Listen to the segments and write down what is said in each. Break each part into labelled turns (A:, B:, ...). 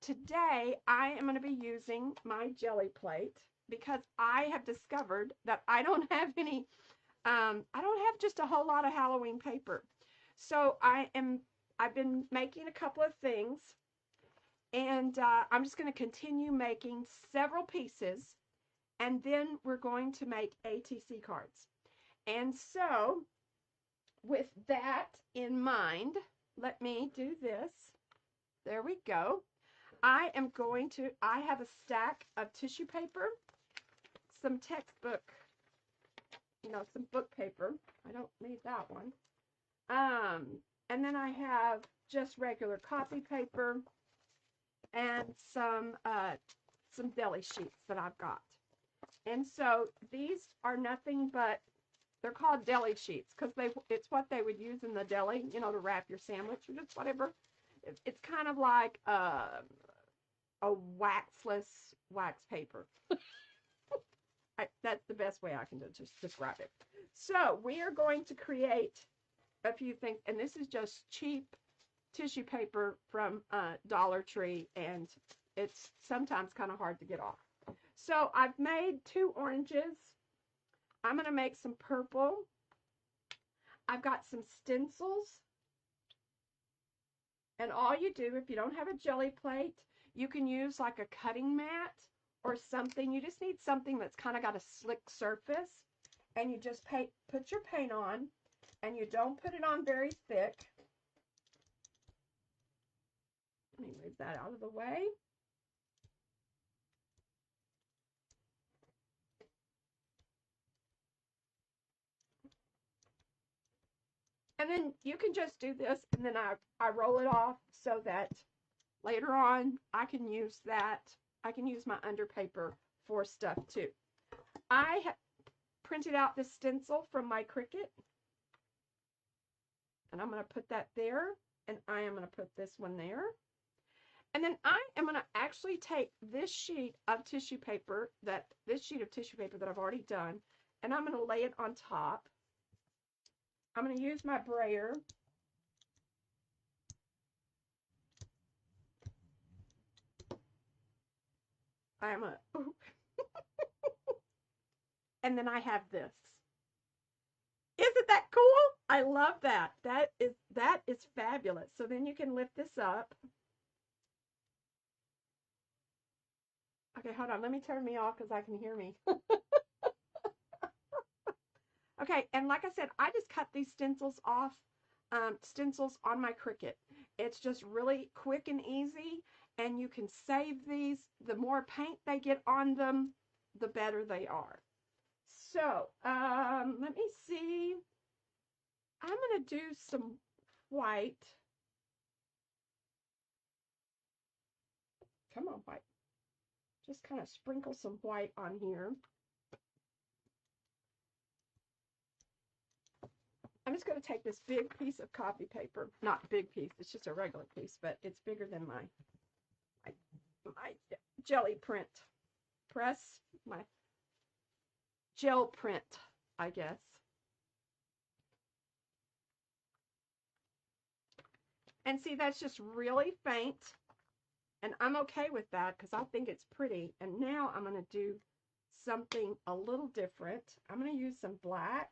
A: today I am going to be using my Gelli plate because I have discovered that I don't have any, I don't have just a whole lot of Halloween paper. So I've been making a couple of things, and I'm just going to continue making several pieces, and then we're going to make ATC cards. And so, with that in mind, let me do this. There we go. I have a stack of tissue paper, some textbook, some book paper. I don't need that one. And then I have just regular copy paper and some deli sheets that I've got. And so these are nothing but, they're called deli sheets because it's what they would use in the deli, to wrap your sandwich or just whatever. It's kind of like a waxless wax paper. That's the best way I can just describe it. So we are going to create a few things, and this is just cheap tissue paper from Dollar Tree, and it's sometimes kind of hard to get off. So I've made 2 oranges. I'm going to make some purple. I've got some stencils. And all you do, if you don't have a Gelli plate, you can use like a cutting mat or something. You just need something that's kind of got a slick surface. And you just put your paint on, and you don't put it on very thick. Let me move that out of the way. And then you can just do this, and then I roll it off so that later on I can use that. I can use my under paper for stuff too. I have printed out this stencil from my Cricut, and I'm going to put that there, and I am going to put this one there. And then I am going to actually take this sheet of tissue paper that I've already done, and I'm going to lay it on top. I'm going to use my brayer. And then I have this. Isn't that cool? I love that. That is fabulous. So then you can lift this up. Okay, hold on. Let me turn me off because I can hear me. Okay, and like I said, I just cut these stencils off, stencils on my Cricut. It's just really quick and easy, and you can save these. The more paint they get on them, the better they are. So, let me see. I'm going to do some white. Come on, white. Just kind of sprinkle some white on here. I'm just going to take this big piece of copy paper. Not big piece, it's just a regular piece, but it's bigger than my Gelli print press, my gel print, I guess. And see, that's just really faint, and I'm okay with that because I think it's pretty. And now I'm going to do something a little different. I'm going to use some black.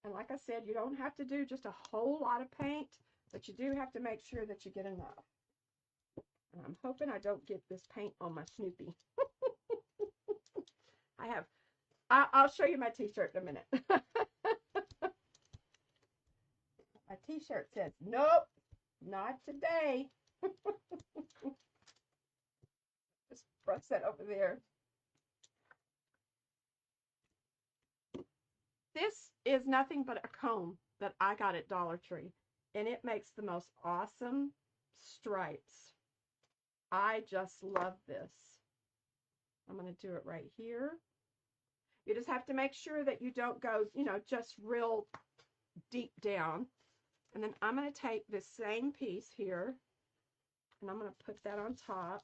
A: And like I said, you don't have to do just a whole lot of paint, but you do have to make sure that you get enough. And I'm hoping I don't get this paint on my Snoopy. I'll show you my t-shirt in a minute. My t-shirt says, nope, not today. Just brush that over there. This is nothing but a comb that I got at Dollar Tree, and it makes the most awesome stripes. I just love this. I'm going to do it right here. You just have to make sure that you don't go, just real deep down. And then I'm going to take this same piece here, and I'm going to put that on top.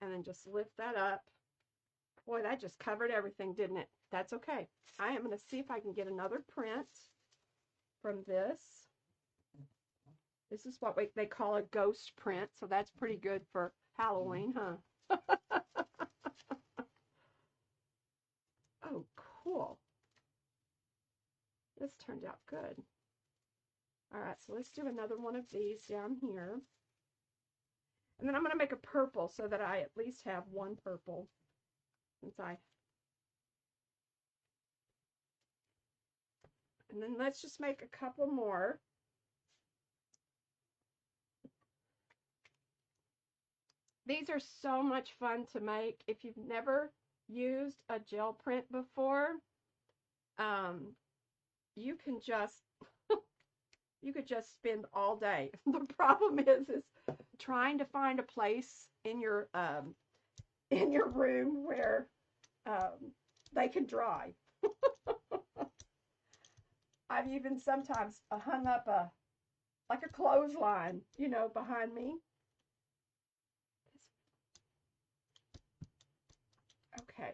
A: And then just lift that up. Boy, that just covered everything, didn't it? That's okay. I am going to see if I can get another print from this. This is what they call a ghost print, so that's pretty good for Halloween, huh? Oh, cool. This turned out good. All right, so let's do another one of these down here. And then I'm going to make a purple so that I at least have one purple. And then let's just make a couple more. These are so much fun to make. If you've never used a gel print before, you can just you could just spend all day. The problem is trying to find a place in your room where they can dry. I've even sometimes hung up a clothesline, behind me. Okay.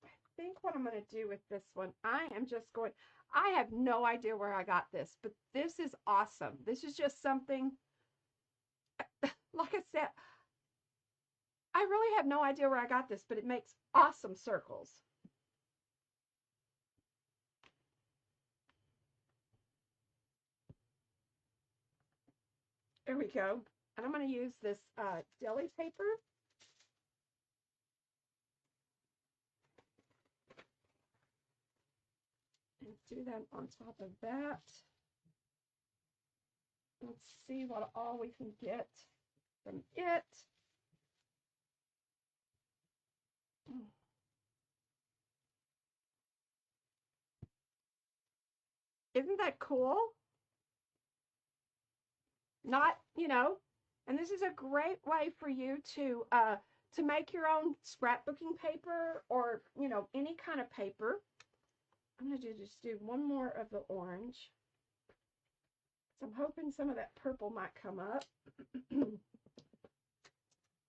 A: I think what I'm going to do with this one, I have no idea where I got this, but this is awesome. This is just something, like I said, I really have no idea where I got this, but it makes awesome circles. There we go. And I'm going to use this deli paper. And do that on top of that. Let's see what all we can get from it. Isn't that cool? Not, and this is a great way for you to make your own scrapbooking paper or, any kind of paper. I'm going to just do one more of the orange. So I'm hoping some of that purple might come up.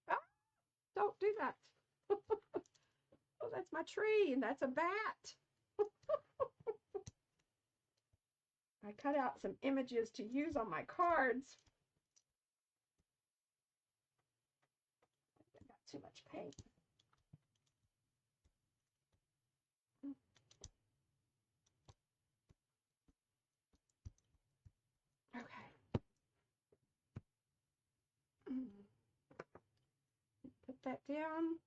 A: Ah, don't do that. Oh, that's my tree, and that's a bat. I cut out some images to use on my cards. I got too much paint. Okay. Put that down.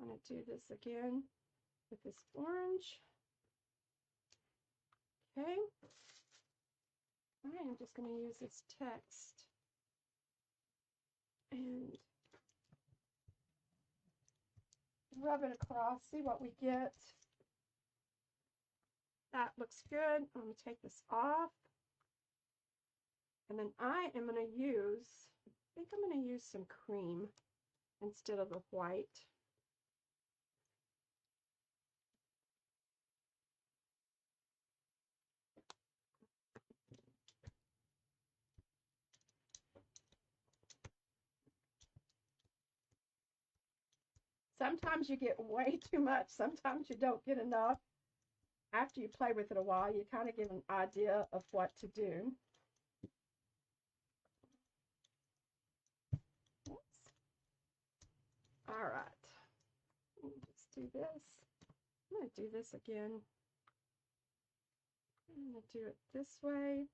A: I'm going to do this again with this orange. Okay. I am just going to use this text and rub it across, see what we get. That looks good. I'm going to take this off. And then I am going to use, I think I'm going to use some cream instead of the white. Sometimes you get way too much. Sometimes you don't get enough. After you play with it a while, you kind of get an idea of what to do. Oops. All right. Let's do this. I'm going to do this again. I'm going to do it this way.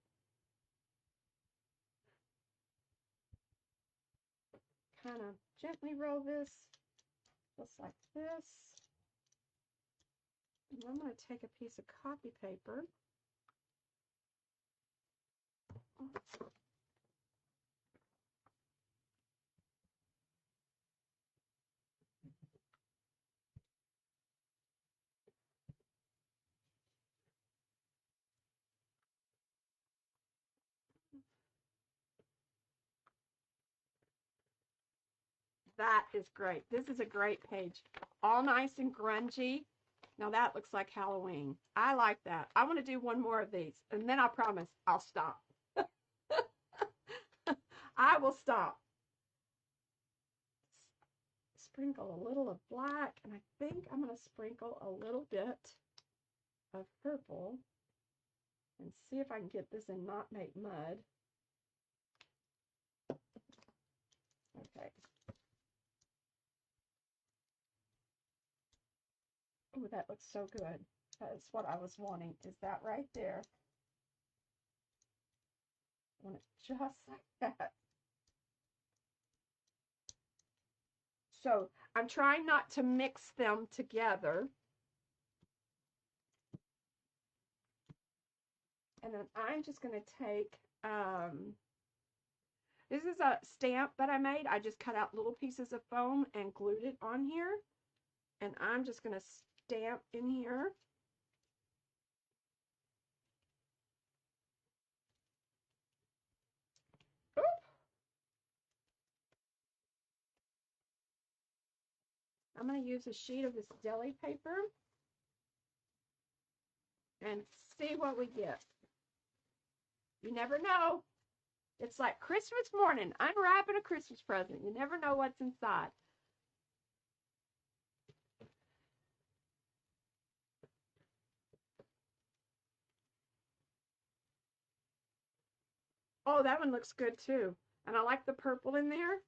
A: Kind of gently roll this just like this. And I'm going to take a piece of copy paper. That is great. This is a great page. All nice and grungy. Now that looks like Halloween. I like that. I want to do one more of these, and then I promise I'll stop. I will stop. sprinkle a little of black, and I think I'm going to sprinkle a little bit of purple and see if I can get this and not make mud. Okay. Oh, that looks so good. That's what I was wanting, is that right there. I want it just like that. So I'm trying not to mix them together. And then I'm just going to take, this is a stamp that I made. I just cut out little pieces of foam and glued it on here. And I'm just going to stamp in here. Oop. I'm going to use a sheet of this deli paper and see what we get. You never know. It's like Christmas morning, unwrapping a Christmas present. You never know what's inside. Oh, that one looks good too. And I like the purple in there.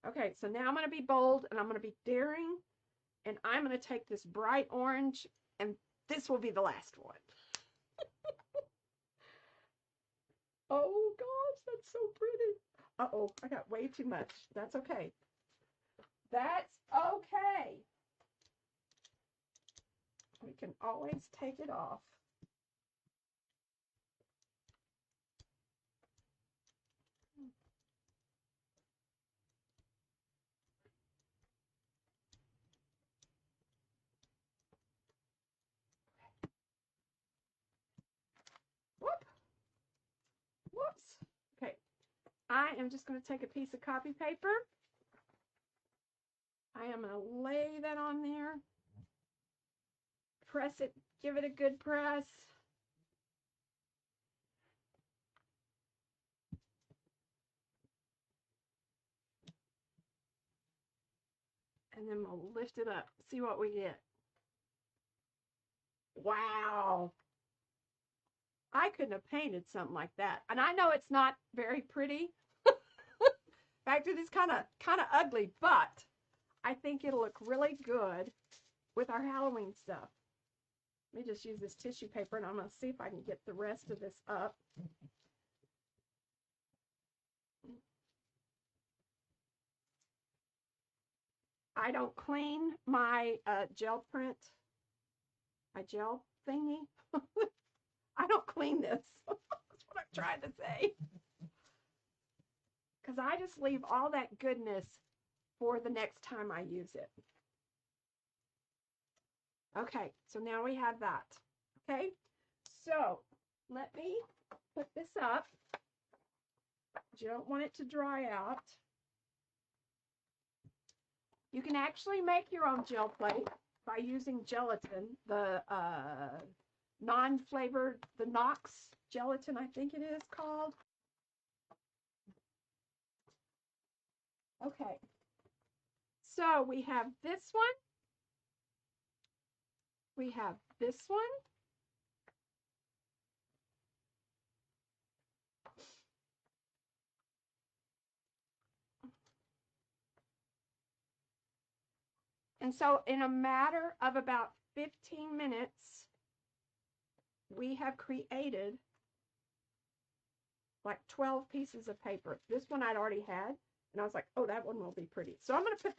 A: Okay, so now I'm going to be bold and I'm going to be daring. And I'm going to take this bright orange, and this will be the last one. Oh gosh, that's so pretty. Uh-oh, I got way too much. That's okay. That's okay. We can always take it off. Whoop. Whoops. Okay. I am just going to take a piece of copy paper. I am going to lay that on there. Press it. Give it a good press. And then we'll lift it up. See what we get. Wow. I couldn't have painted something like that. And I know it's not very pretty. In fact, it is kind of ugly, but I think it'll look really good with our Halloween stuff. Let me just use this tissue paper, and I'm going to see if I can get the rest of this up. I don't clean my gel print, my gel thingy. I don't clean this. That's what I'm trying to say. Because I just leave all that goodness for the next time I use it. Okay, so now we have that. Okay, so let me put this up. You don't want it to dry out. You can actually make your own gel plate by using gelatin, the non-flavored, the Knox gelatin, I think it is called. Okay, so we have this one. We have this one. And so in a matter of about 15 minutes, we have created like 12 pieces of paper. This one I'd already had, and I was like, oh, that one will be pretty. So I'm going to put